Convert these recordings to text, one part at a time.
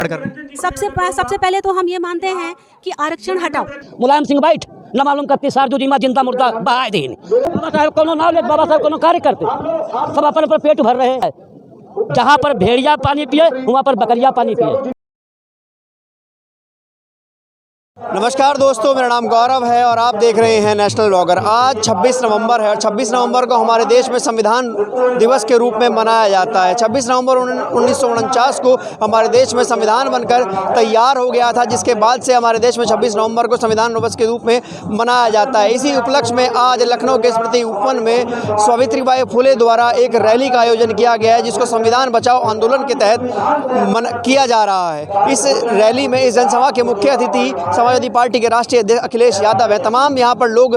सबसे पहले तो हम ये मानते हैं कि आरक्षण हटाओ। मुलायम सिंह बैठ न मालूम करती सार जो जीमा जिंदा मुर्दा बहाए दिन बाबा साहब कोनो नाम ले बाबा साहब कोनो कार्य करते सब अपन पर पेट भर रहे हैं। जहाँ पर भेड़िया पानी पिए वहाँ पर बकरिया पानी पिए। नमस्कार दोस्तों, मेरा नाम गौरव है और आप देख रहे हैं नेशनल व्लॉगर। आज 26 नवंबर है और 26 नवंबर को हमारे देश में संविधान दिवस के रूप में मनाया जाता है। 26 नवंबर 1949 को हमारे देश में संविधान बनकर तैयार हो गया था, जिसके बाद से हमारे देश में 26 नवंबर को संविधान दिवस के रूप में मनाया जाता है। इसी उपलक्ष्य में आज लखनऊ के स्मृति उपवन में सावित्रीबाई फुले द्वारा एक रैली का आयोजन किया गया है, जिसको संविधान बचाओ आंदोलन के तहत किया जा रहा है। इस रैली में इस जनसभा के मुख्य अतिथि समाजवादी पार्टी के राष्ट्रीय अध्यक्ष अखिलेश यादव है। तमाम यहाँ पर लोग,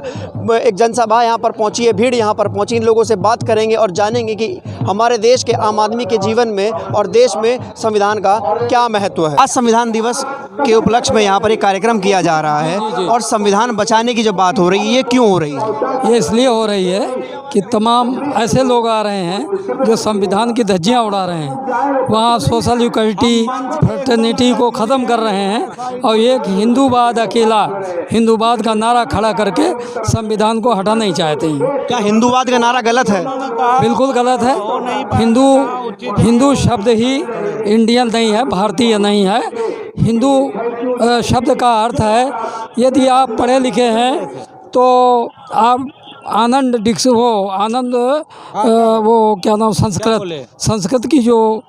एक जनसभा यहाँ पर पहुँची है, भीड़ यहाँ पर पहुँची। इन लोगों से बात करेंगे और जानेंगे कि हमारे देश के आम आदमी के जीवन में और देश में संविधान का क्या महत्व है। आज संविधान दिवस के उपलक्ष्य में यहाँ पर एक कार्यक्रम किया जा रहा है और संविधान बचाने की जब बात हो रही है, ये क्यों हो रही है? ये इसलिए हो रही है कि तमाम ऐसे लोग आ रहे हैं जो संविधान की धज्जियाँ उड़ा रहे हैं, वहाँ सोशल इक्वलिटी फ्रेटर्निटी को ख़त्म कर रहे हैं और एक हिंदूवाद, अकेला हिंदूवाद का नारा खड़ा करके संविधान को हटाना नहीं चाहते हैं। क्या हिंदूवाद का नारा गलत है? बिल्कुल गलत है। हिंदू शब्द ही इंडियन नहीं है, भारतीय नहीं है। हिंदू शब्द का अर्थ है, यदि आप पढ़े लिखे हैं तो आप आनंद वो क्या नाम, संस्कृत की जो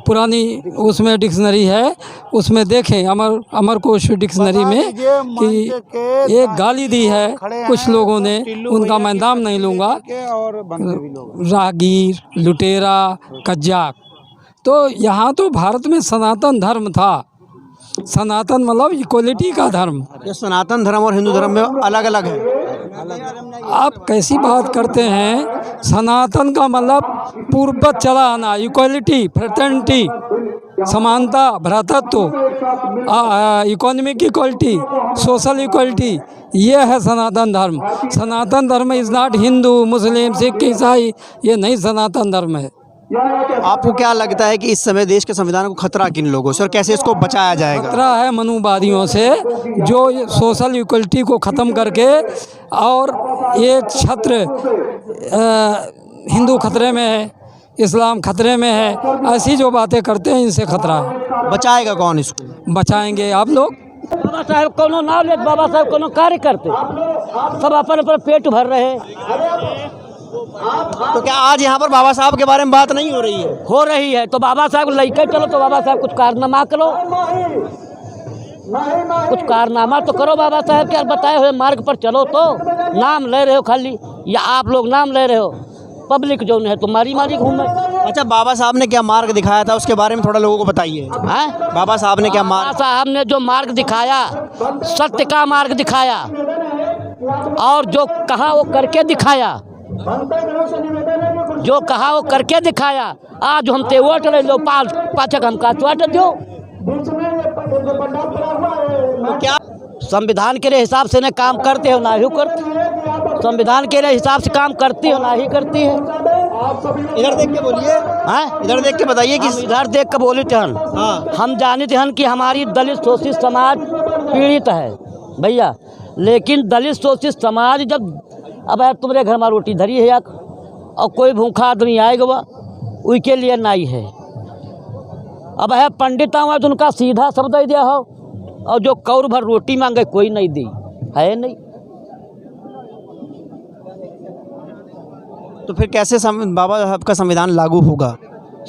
पुरानी उसमें डिक्शनरी है, उसमें देखें अमरकोश डिक्शनरी में कि एक गाली दी है कुछ लोगों ने, उनका मैं नाम नहीं लूँगा, राहगीर, लुटेरा, कज्जाक। तो यहाँ तो भारत में सनातन धर्म था। सनातन मतलब इक्वलिटी का धर्म। ये सनातन धर्म और हिंदू धर्म में अलग अलग है। आप कैसी बात करते हैं? सनातन का मतलब पूर्ववत चला आना, इक्वलिटी, फ्रेटर्निटी, समानता, भ्रातृत्व, इकोनॉमिक इक्वलिटी, सोशल इक्वलिटी, ये है सनातन धर्म। सनातन धर्म इज़ नॉट हिंदू, मुस्लिम, सिख, ईसाई, ये नहीं सनातन धर्म है। आपको क्या लगता है कि इस समय देश के संविधान को खतरा किन लोगों से और कैसे इसको बचाया जाएगा? खतरा है मनुवादियों से, जो सोशल इक्वलिटी को ख़त्म करके और एक छत्र हिंदू खतरे में है, इस्लाम खतरे में है, ऐसी जो बातें करते हैं, इनसे खतरा है। बचाएगा कौन इसको? बचाएंगे आप लोग। बाबा साहब कोनो नाम ले बाबा साहब कोनो कार्य करते सब अपन पर पेट भर रहे हैं। तो क्या आज यहाँ पर बाबा साहब के बारे में बात नहीं हो रही है? हो रही है तो बाबा साहब लेकर चलो, तो बाबा साहब कुछ कारनामा करो, कुछ कारनामा तो करो। बाबा साहब के बताए हुए मार्ग पर चलो। तो नाम ले रहे हो खाली, या आप लोग नाम ले रहे हो, पब्लिक जो है तो मारी घूमे। अच्छा, बाबा साहब ने क्या मार्ग दिखाया था, उसके बारे में थोड़ा लोगों को बताइए। बाबा साहब ने क्या मार्ग? बाबा साहब ने जो मार्ग दिखाया, सत्य का मार्ग दिखाया, और जो कहा वो करके दिखाया, जो कहा वो करके दिखाया। आज हम ते वोट ले लो, पाचक हम का वोट दो। क्या संविधान के हिसाब से न काम करते हो ना ही करते, संविधान के हिसाब से काम करती हो ना ही करती है। इधर देख के बोलिए। हाँ, इधर देख के बताइए कि इधर देख के बोली हन। हाँ, हम जानते हैं कि हमारी दलित शोषित समाज पीड़ित है भैया, लेकिन दलित शोषित समाज जब अब है तुम्हारे घर में रोटी धरी है और कोई भूखा आदमी आएगा उसके लिए नहीं है। अब है पंडित आवा तो उनका सीधा शब्द दे दिया हो, और जो कौर भर रोटी मांगे कोई नहीं दी है नहीं। तो फिर कैसे बाबा साहब का संविधान लागू होगा?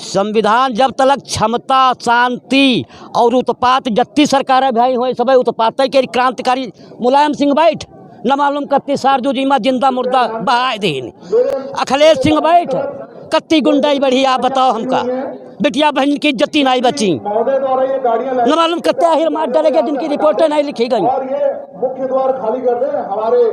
संविधान जब तक क्षमता, शांति और उत्पात जत्ती सरकार भाई हो सब उत्पात के क्रांतिकारी मुलायम सिंह बैठ न मालूम कत्ती सार जो जीमा जिंदा मुर्दा बहाए दिन, अखिलेश सिंह बैठ कत्ती गुंडाई बढ़ी, आप बताओ हमका। बिटिया बहन की इज्जती नहीं बची, न मालूम कत्ते आखिर मार डालेंगे जिनकी रिपोर्टें नहीं लिखी गई।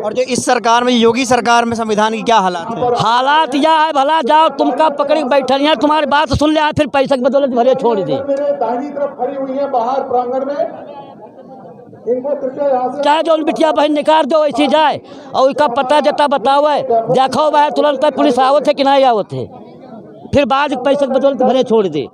और जो इस सरकार में, योगी सरकार में संविधान की क्या हालात है? हालात यह है, भला जाओ तुमका पकड़ के बैठल यहाँ, तुम्हारी बात सुन ले, फिर पैसे की बदौलत भरे छोड़ दे। चाहे जो बिटिया बहन निकाल दो ऐसी जाए और उसका पता जता बताओ, देखो वह तुरंत पुलिस आवत है कि नहीं आवत है, फिर बाद पैसे के बदौलत भरे छोड़ दे।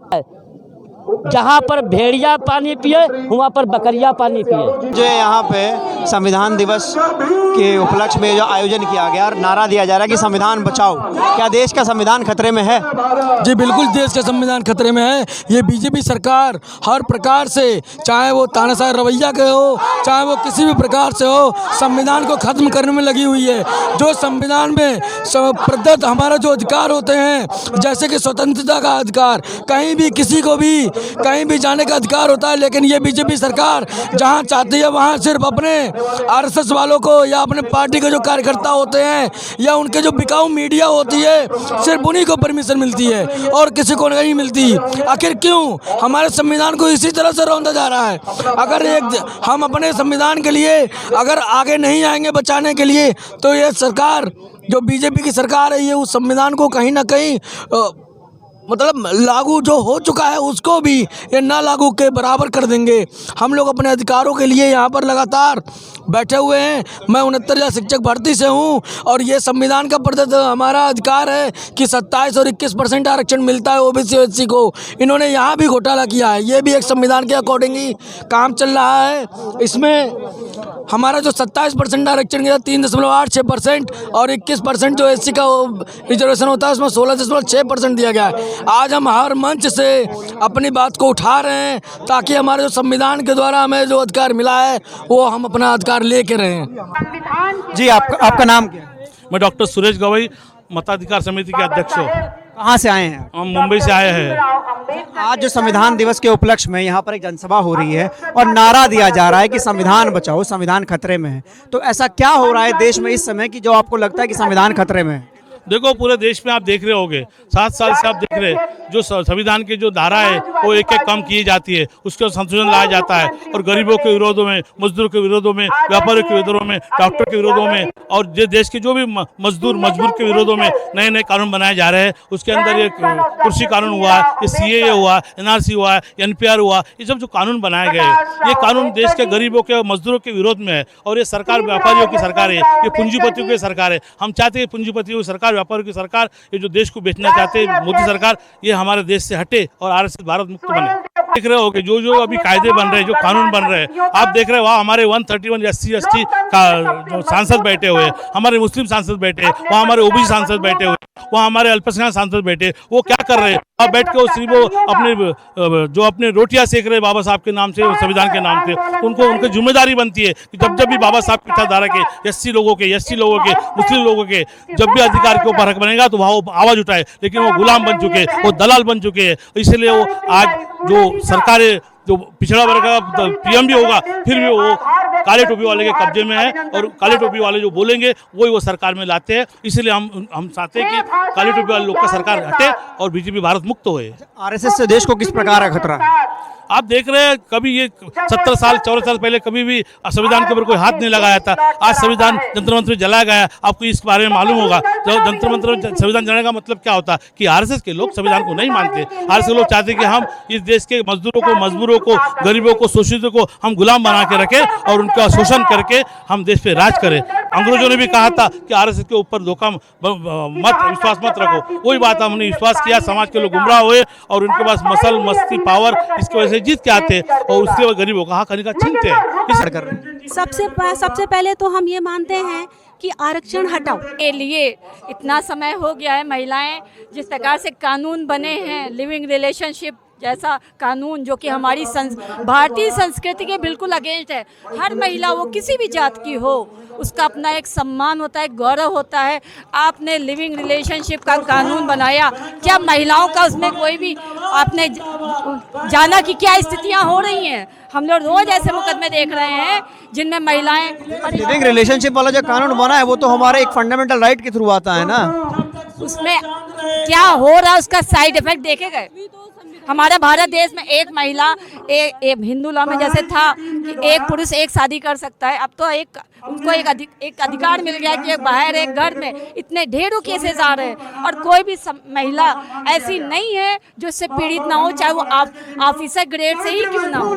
जहाँ पर भेड़िया पानी पिए वहाँ पर बकरियाँ पानी पिए। जो यहाँ पे संविधान दिवस के उपलक्ष्य में जो आयोजन किया गया और नारा दिया जा रहा है कि संविधान बचाओ, क्या देश का संविधान खतरे में है? जी बिल्कुल, देश का संविधान खतरे में है। ये बीजेपी सरकार हर प्रकार से, चाहे वो तानाशाह रवैया के हो, चाहे वो किसी भी प्रकार से हो, संविधान को खत्म करने में लगी हुई है। जो संविधान में प्रदत्त हमारा जो अधिकार होते हैं, जैसे कि स्वतंत्रता का अधिकार, कहीं भी किसी को भी कहीं भी जाने का अधिकार होता है, लेकिन ये बीजेपी सरकार जहाँ चाहती है वहाँ सिर्फ अपने आरएसएस वालों को या अपने पार्टी के जो कार्यकर्ता होते हैं या उनके जो बिकाऊ मीडिया होती है, सिर्फ उन्हीं को परमिशन मिलती है और किसी को नहीं मिलती। आखिर क्यों? हमारे संविधान को इसी तरह से रौंदा जा रहा है। अगर हम अपने संविधान के लिए अगर आगे नहीं आएंगे बचाने के लिए, तो ये सरकार जो बीजेपी की सरकार है, ये उस संविधान को कहीं ना कहीं मतलब लागू जो हो चुका है उसको भी ये ना लागू के बराबर कर देंगे। हम लोग अपने अधिकारों के लिए यहाँ पर लगातार बैठे हुए हैं। मैं 69 शिक्षक भर्ती से हूँ और ये संविधान का प्रदत्त हमारा अधिकार है कि 27 और 21% आरक्षण मिलता है ओबीसी और एससी को। इन्होंने यहाँ भी घोटाला किया है। ये भी एक संविधान के अकॉर्डिंग ही काम चल रहा है। इसमें हमारा जो 27% आरक्षण गया 3.86% और 21% जो एससी का रिजर्वेशन होता है उसमें 16.6% दिया गया है। आज हम हर मंच से अपनी बात को उठा रहे हैं ताकि हमारे जो संविधान के द्वारा हमें जो अधिकार मिला है वो हम अपना अधिकार लेके रहें। जी आपका नाम क्या है? मैं डॉक्टर सुरेश गवई, मताधिकार समिति के अध्यक्ष हूँ। कहाँ से आए हैं? हम मुंबई से आए हैं। आज जो संविधान दिवस के उपलक्ष्य में यहाँ पर एक जनसभा हो रही है और नारा दिया जा रहा है कि संविधान बचाओ, संविधान खतरे में है, तो ऐसा क्या हो रहा है देश में इस समय कि जो आपको लगता है कि संविधान खतरे में है? देखो, पूरे देश में आप देख रहे होंगे, 7 साल से आप देख रहे हैं, जो संविधान की जो धारा है वो एक एक कम की जाती है, उसका संशोधन लाया जाता है और गरीबों के विरोधों में, मजदूरों के विरोधों में, व्यापारियों के विरोधों में, डॉक्टर के विरोधों में और देश के जो भी मजदूर के विरोधों में नए नए कानून बनाए जा रहे हैं। उसके अंदर ये कृषि कानून हुआ, ये CAA हुआ, NRC हुआ, NPR हुआ, ये सब जो कानून बनाए गए हैं, ये कानून देश के गरीबों के मजदूरों के विरोध में है। और ये सरकार व्यापारियों की सरकार है, ये पूंजीपतियों की सरकार है। हम चाहते हैं पूंजीपतियों की सरकार, व्यापारियों की सरकार, ये जो देश को बेचना चाहते हैं मोदी सरकार, ये हमारे देश से हटे और आरएसएस भारत मुक्त बने। देख रहे हो कि जो अभी कायदे बन रहे हैं, जो कानून बन रहे हैं, आप देख रहे हो वहाँ हमारे 131 SC/ST का जो सांसद बैठे हुए हैं, हमारे मुस्लिम सांसद बैठे, वहाँ हमारे OBC सांसद बैठे हुए, वहाँ हमारे अल्पसंख्यक सांसद बैठे, वो क्या कर रहे हैं? आप बैठ के सिर्फ वो अपने रोटियां सेक रहे बाबा साहब के नाम से, संविधान के नाम से। तो उनकी जिम्मेदारी बनती है कि जब भी बाबा साहब की विचारधारा के SC लोगों के, ST लोगों के, मुस्लिम लोगों के जब भी अधिकार के ऊपर हक बनेगा तो वहाँ वो आवाज़ उठाए। लेकिन वो गुलाम बन चुके हैं, वो दलाल बन चुके हैं। इसलिए वो आज जो सरकारें, जो पिछड़ा वर्ग का PM भी होगा, फिर भी वो काले टोपी वाले के कब्जे में है और काले टोपी वाले जो बोलेंगे वही वो सरकार में लाते हैं। इसलिए हम चाहते हैं कि काले टोपी वाले लोग का सरकार हटे और बीजेपी भारत मुक्त होए। आरएसएस से देश को किस प्रकार का खतरा है? आप देख रहे हैं, कभी ये 70 साल 74 साल पहले कभी भी संविधान के ऊपर कोई हाथ नहीं लगाया था। आज संविधान जंतर मंतर जलाया गया। आपको इस बारे में मालूम होगा, जब जंतर मंतर संविधान जलाने का मतलब क्या होता है कि आरएसएस के लोग संविधान को नहीं मानते। आरएसएस के लोग चाहते कि हम इस देश के मजदूरों को, गरीबों को, शोषितों को हम गुलाम बना के रखें और उनका शोषण करके हम देश पे राज करें। अंग्रेजों ने भी कहा था कि आरएसएस के ऊपर विश्वास मत रखो। वही बात हमने विश्वास किया, समाज के लोग गुमराह हुए और उनके पास मसल मस्ती पावर इसकी वजह से जीत के आते और उसके बाद गरीबों का हक का छीनते हैं। सबसे पहले तो हम ये मानते हैं कि आरक्षण हटाओ के लिए इतना समय हो गया है। महिलाएं जिस प्रकार से कानून बने हैं, लिविंग रिलेशनशिप जैसा कानून जो कि हमारी भारतीय संस्कृति के बिल्कुल अगेंस्ट है। हर महिला, वो किसी भी जात की हो, उसका अपना एक सम्मान होता है, गौरव होता है। आपने लिविंग रिलेशनशिप का कानून बनाया, क्या महिलाओं का उसमें कोई भी आपने जाना कि क्या स्थितियां हो रही हैं? हम लोग रोज ऐसे मुकदमे देख रहे हैं जिनमें महिलाएं। लिविंग रिलेशनशिप वाला जो कानून बना है वो तो हमारे एक फंडामेंटल राइट के थ्रू आता है ना, उसमें क्या हो रहा है उसका साइड इफेक्ट देखे गए। हमारा भारत देश में एक महिला हिंदू लॉ में जैसे था कि एक पुरुष एक शादी कर सकता है, अब तो उनको एक अधिकार मिल गया कि बाहर एक घर में इतने ढेरों केसेस आ रहे हैं और कोई भी महिला ऐसी नहीं है जो इससे पीड़ित ना हो, चाहे वो ऑफिसर ग्रेड से ही क्यों ना हो।